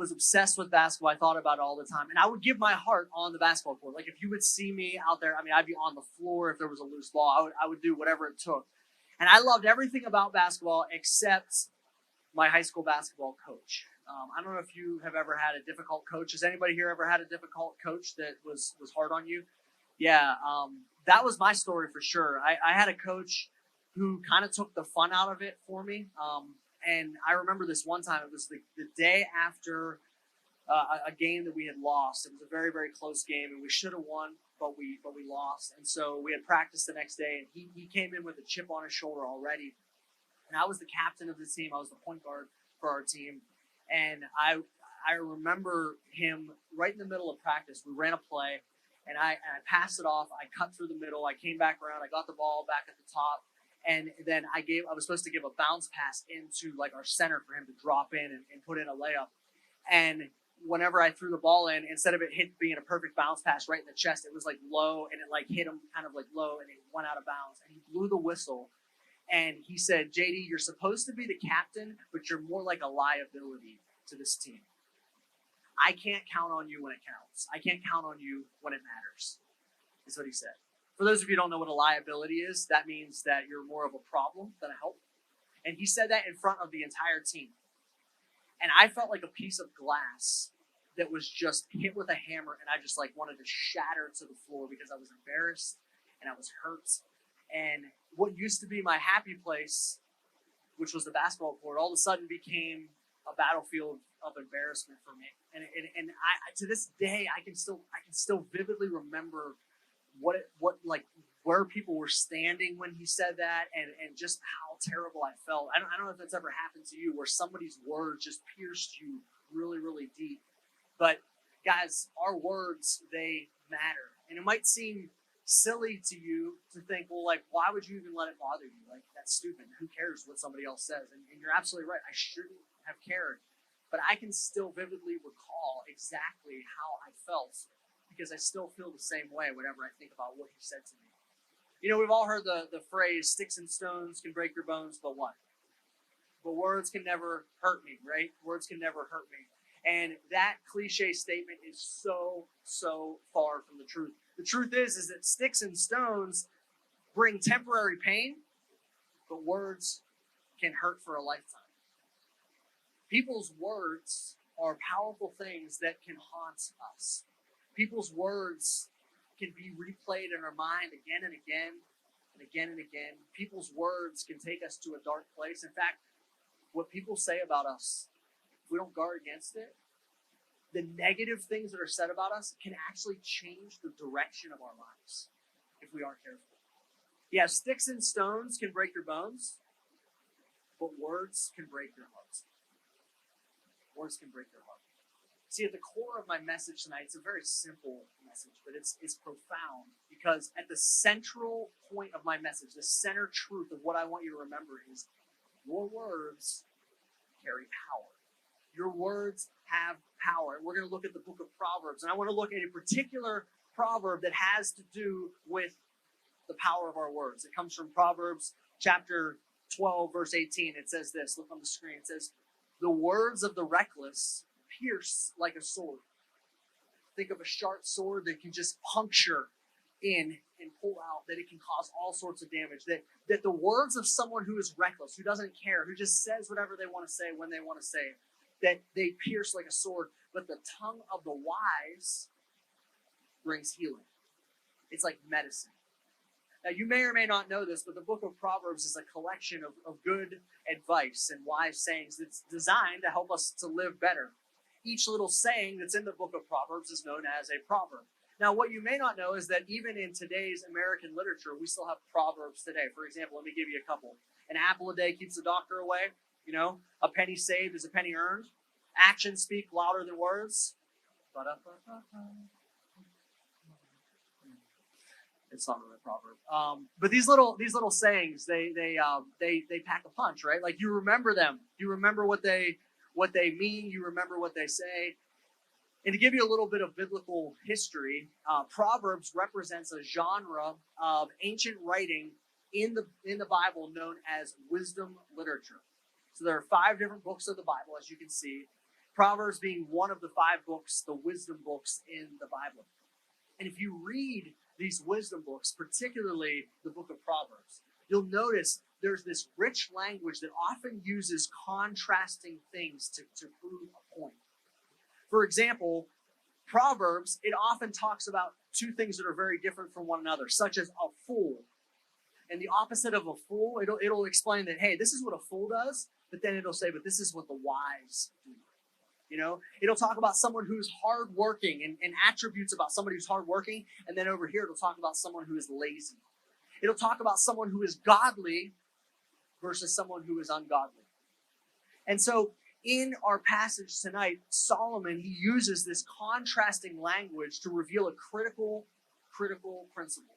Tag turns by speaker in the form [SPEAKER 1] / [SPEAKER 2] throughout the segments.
[SPEAKER 1] was obsessed with basketball. I thought about it all the time. And I would give my heart on the basketball court. Like if you would see me out there, I mean, I'd be on the floor if there was a loose ball. I would do whatever it took. And I loved everything about basketball except my high school basketball coach. I don't know if you have ever had a difficult coach. Has anybody here ever had a difficult coach that was hard on you? Yeah, that was my story for sure. I had a coach who kind of took the fun out of it for me. And I remember this one time, it was the day after a game that we had lost. It was a very, very close game, and we should have won, but we lost. And so we had practice the next day, and he came in with a chip on his shoulder already. And I was the captain of the team. I was the point guard for our team. And I remember him right in the middle of practice. We ran a play, and I passed it off. I cut through the middle. I came back around. I got the ball back at the top. And then I was supposed to give a bounce pass into like our center for him to drop in and put in a layup. And whenever I threw the ball in, instead of it being a perfect bounce pass right in the chest, it was like low, and it like hit him kind of like low, and it went out of bounds. And he blew the whistle. And he said, JD, you're supposed to be the captain, but you're more like a liability to this team. I can't count on you when it counts. I can't count on you when it matters, is what he said. For those of you who don't know what a liability is, that means that you're more of a problem than a help. And he said that in front of the entire team. And I felt like a piece of glass that was just hit with a hammer, and I just like wanted to shatter to the floor because I was embarrassed and I was hurt. And what used to be my happy place, which was the basketball court, all of a sudden became a battlefield of embarrassment for me. And I to this day I can still vividly remember where people were standing when he said that, and just how terrible I felt. I don't know if that's ever happened to you, where somebody's words just pierced you really, really deep. But guys, our words, they matter. And it might seem silly to you to think, well, like, why would you even let it bother you? Like, that's stupid. Who cares what somebody else says? And you're absolutely right. I shouldn't have cared. But I can still vividly recall exactly how I felt, because I still feel the same way whenever I think about what he said to me. You know, we've all heard the phrase, sticks and stones can break your bones, but what? But words can never hurt me, right? Words can never hurt me. And that cliche statement is so, so far from the truth. The truth is that sticks and stones bring temporary pain, but words can hurt for a lifetime. People's words are powerful things that can haunt us. People's words can be replayed in our mind again and again and again and again. People's words can take us to a dark place. In fact, what people say about us, if we don't guard against it, the negative things that are said about us can actually change the direction of our lives if we aren't careful. Yeah, sticks and stones can break your bones, but words can break your heart. Words can break your heart. See, at the core of my message tonight, it's a very simple message, but it's profound, because at the central point of my message, the center truth of what I want you to remember is your words carry power. Your words have power. And we're going to look at the book of Proverbs, and I want to look at a particular proverb that has to do with the power of our words. It comes from Proverbs chapter 12, verse 18. It says this. Look on the screen. It says, the words of the reckless pierce like a sword. Think of a sharp sword that can just puncture in and pull out, that it can cause all sorts of damage. That the words of someone who is reckless, who doesn't care, who just says whatever they want to say when they want to say it, that they pierce like a sword. But the tongue of the wise brings healing. It's like medicine. Now, you may or may not know this, but the book of Proverbs is a collection of good advice and wise sayings that's designed to help us to live better. Each little saying that's in the book of Proverbs is known as a proverb. Now, what you may not know is that even in today's American literature, we still have proverbs today. For example, let me give you a couple. An apple a day keeps the doctor away. You know, a penny saved is a penny earned. Actions speak louder than words. It's not really a proverb. But these little sayings, they pack a punch, right? Like, you remember them. You remember what they mean. You remember what they say. And to give you a little bit of biblical history, Proverbs represents a genre of ancient writing in the Bible known as wisdom literature. So there are 5 different books of the Bible, as you can see. Proverbs being one of the 5 books, the wisdom books in the Bible. And if you read these wisdom books, particularly the book of Proverbs, you'll notice there's this rich language that often uses contrasting things to prove a point. For example, Proverbs, it often talks about 2 things that are very different from one another, such as a fool. And the opposite of a fool, it'll explain that, hey, this is what a fool does, but then it'll say, but this is what the wise do. You know, it'll talk about someone who's hardworking and attributes about somebody who's hardworking, and then over here it'll talk about someone who is lazy. It'll talk about someone who is godly versus someone who is ungodly. And so in our passage tonight, Solomon, he uses this contrasting language to reveal a critical principle.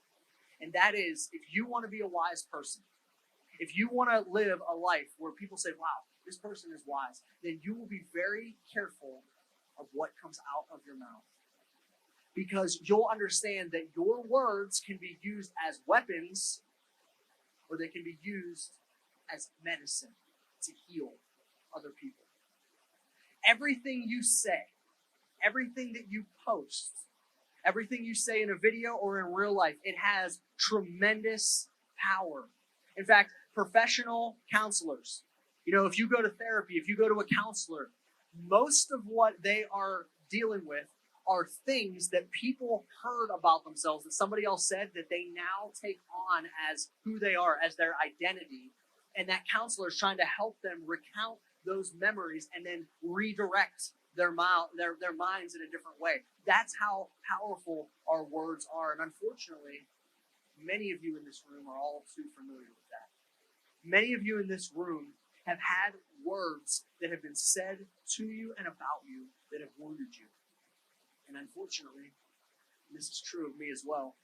[SPEAKER 1] And that is, if you want to be a wise person, if you want to live a life where people say, wow, this person is wise, then you will be very careful of what comes out of your mouth. Because you'll understand that your words can be used as weapons, or they can be used as medicine to heal other people. Everything you say, everything that you post, everything you say in a video or in real life, it has tremendous power. In fact, professional counselors, if you go to therapy, if you go to a counselor, most of what they are dealing with are things that people heard about themselves, that somebody else said, that they now take on as who they are, as their identity. And that counselor is trying to help them recount those memories and then redirect their minds in a different way. That's how powerful our words are. And unfortunately, many of you in this room are all too familiar with that. Many of you in this room have had words that have been said to you and about you that have wounded you. And unfortunately, and this is true of me as well,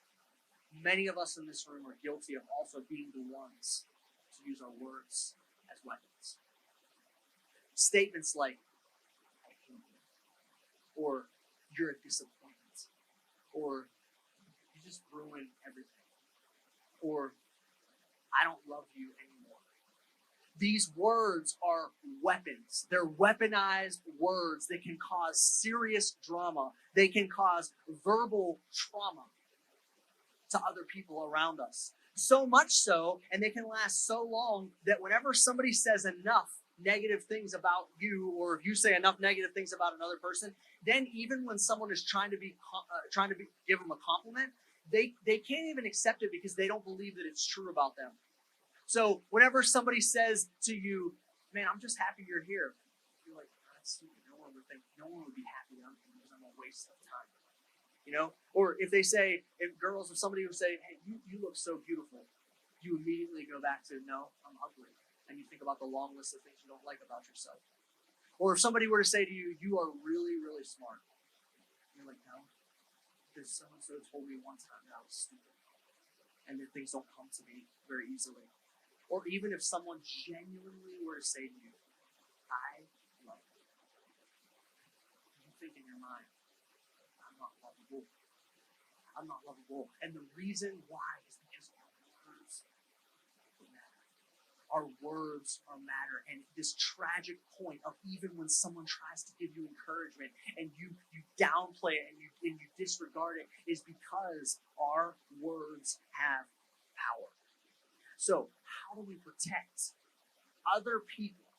[SPEAKER 1] many of us in this room are guilty of also being the ones to use our words as weapons. Statements like, I hate you, or you're a disappointment, or you just ruin everything, or I don't love you anymore. These words are weapons. They're weaponized words that can cause serious drama. They can cause verbal trauma to other people around us. So much so, and they can last so long, that whenever somebody says enough negative things about you, or if you say enough negative things about another person, then even when someone is trying to give them a compliment, they can't even accept it because they don't believe that it's true about them. So whenever somebody says to you, man, I'm just happy you're here, you're like, that's stupid. No one would be happy that I'm here because I'm a waste of time. Or if somebody would say, hey, you look so beautiful, you immediately go back to, no, I'm ugly. And you think about the long list of things you don't like about yourself. Or if somebody were to say to you, you are really, really smart, you're like, no, because so-and-so told me one time that I was stupid and that things don't come to me very easily. Or even if someone genuinely were to say to you, I love you, you think in your mind, I'm not lovable. I'm not lovable. And the reason why is because our words matter. Our words are matter. And this tragic point of even when someone tries to give you encouragement and you downplay it and you disregard it is because our words have power. So how do we protect other people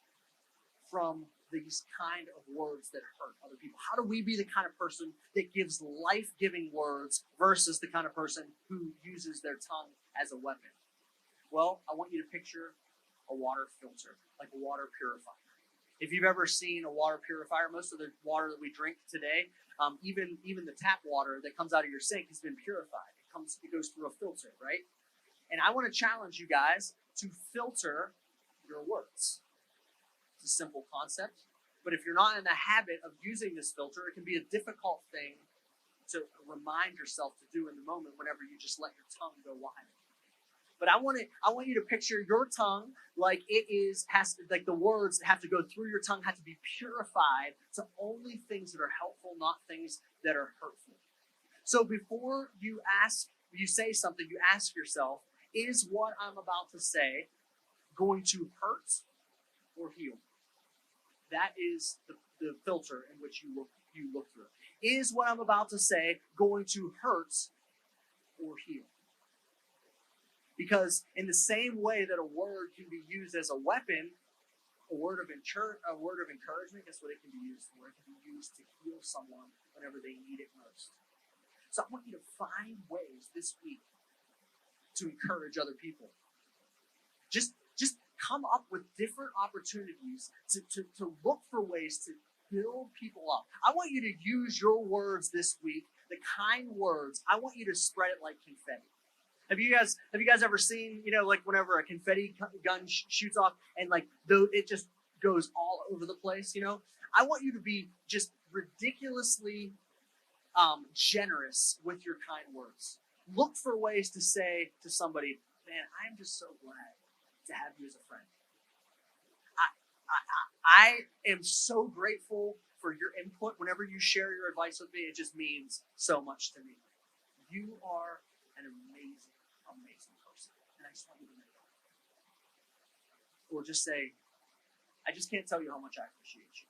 [SPEAKER 1] from these kind of words that hurt other people? How do we be the kind of person that gives life-giving words versus the kind of person who uses their tongue as a weapon? Well, I want you to picture a water filter, like a water purifier. If you've ever seen a water purifier, most of the water that we drink today, even the tap water that comes out of your sink has been purified. It goes through a filter, right? And I want to challenge you guys to filter your words. It's a simple concept, but if you're not in the habit of using this filter, it can be a difficult thing to remind yourself to do in the moment whenever you just let your tongue go wild. But I want you to picture your tongue like like the words that have to go through your tongue have to be purified to only things that are helpful, not things that are hurtful. So before you say something, you ask yourself, is what I'm about to say going to hurt or heal? That is the the filter in which you look through. Is what I'm about to say going to hurt or heal? Because in the same way that a word can be used as a weapon, a word of encouragement, guess what it can be used for? It can be used to heal someone whenever they need it most. So I want you to find ways this week to encourage other people. Just come up with different opportunities to look for ways to build people up. I want you to use your words this week, the kind words. I want you to spread it like confetti. Have you guys ever seen, like whenever a confetti gun shoots off and like it just goes all over the place, I want you to be just ridiculously generous with your kind words. Look for ways to say to somebody, man, I'm just so glad to have you as a friend. I am so grateful for your input. Whenever you share your advice with me, it just means so much to me. You are an amazing, amazing person. And I just want you to know that. Or just say, I just can't tell you how much I appreciate you.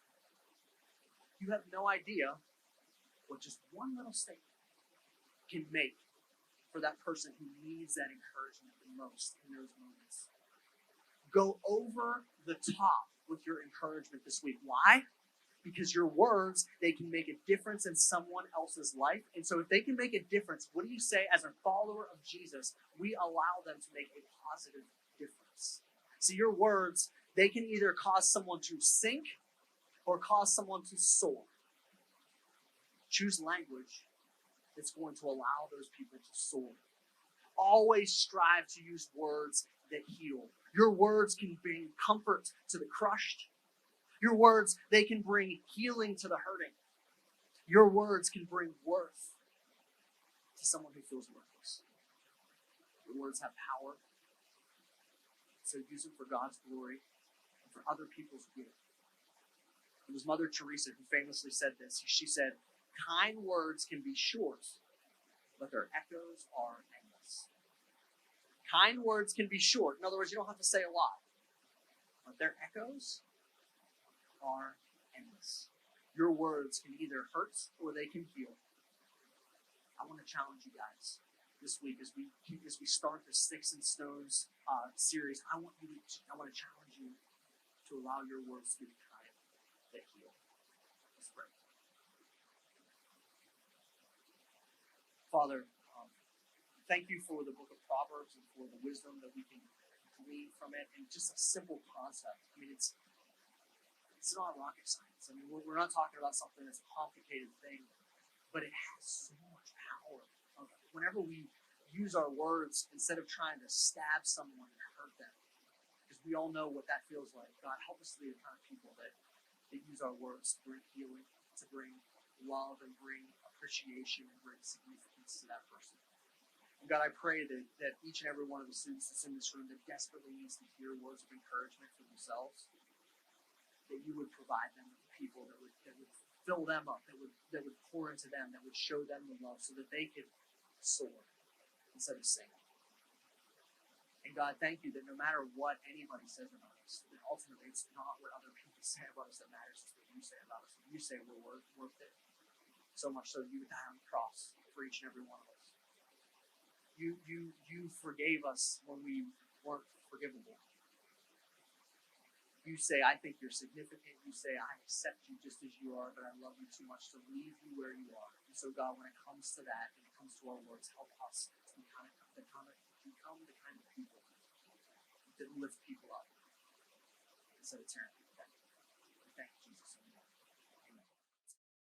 [SPEAKER 1] You have no idea what just one little statement can make for that person who needs that encouragement the most in those moments. Go over the top with your encouragement this week. Why? Because your words, they can make a difference in someone else's life. And so if they can make a difference, what do you say as a follower of Jesus? We allow them to make a positive difference. So your words, they can either cause someone to sink or cause someone to soar. Choose language that's going to allow those people to soar. Always strive to use words that heal. Your words can bring comfort to the crushed. Your words, they can bring healing to the hurting. Your words can bring worth to someone who feels worthless. Your words have power. So use them for God's glory and for other people's good. It was Mother Teresa who famously said this. She said, kind words can be short, but their echoes are endless. Kind words can be short. In other words, you don't have to say a lot. But their echoes are endless. Your words can either hurt or they can heal. I want to challenge you guys this week as we start the Sticks and Stones series. I want to challenge you to allow your words to be the kind that heal. Let's pray. Father, thank you for the book of Proverbs and for the wisdom that we can glean from it, and just a simple concept. I mean, it's not rocket science. I mean, we're not talking about something that's a complicated thing, but it has so much power. Whenever we use our words, instead of trying to stab someone and hurt them, because we all know what that feels like. God, help us to be the kind of people that use our words to bring healing, to bring love, and bring appreciation, and bring significance to that person. And God, I pray that each and every one of the students that's in this room that desperately needs to hear words of encouragement for themselves, that you would provide them with people that would fill them up, that would pour into them, that would show them the love so that they could soar instead of sink. And God, thank you that no matter what anybody says about us, that ultimately it's not what other people say about us that matters, it's what you say about us. You say we're worth it. So much so that you would die on the cross for each and every one of us. You forgave us when we weren't forgivable. You say, I think you're significant. You say, I accept you just as you are, but I love you too much to leave you where you are. And so, God, when it comes to that, and it comes to our words, help us to become the kind of people that lift people up instead of tearing people down. Thank you, Jesus.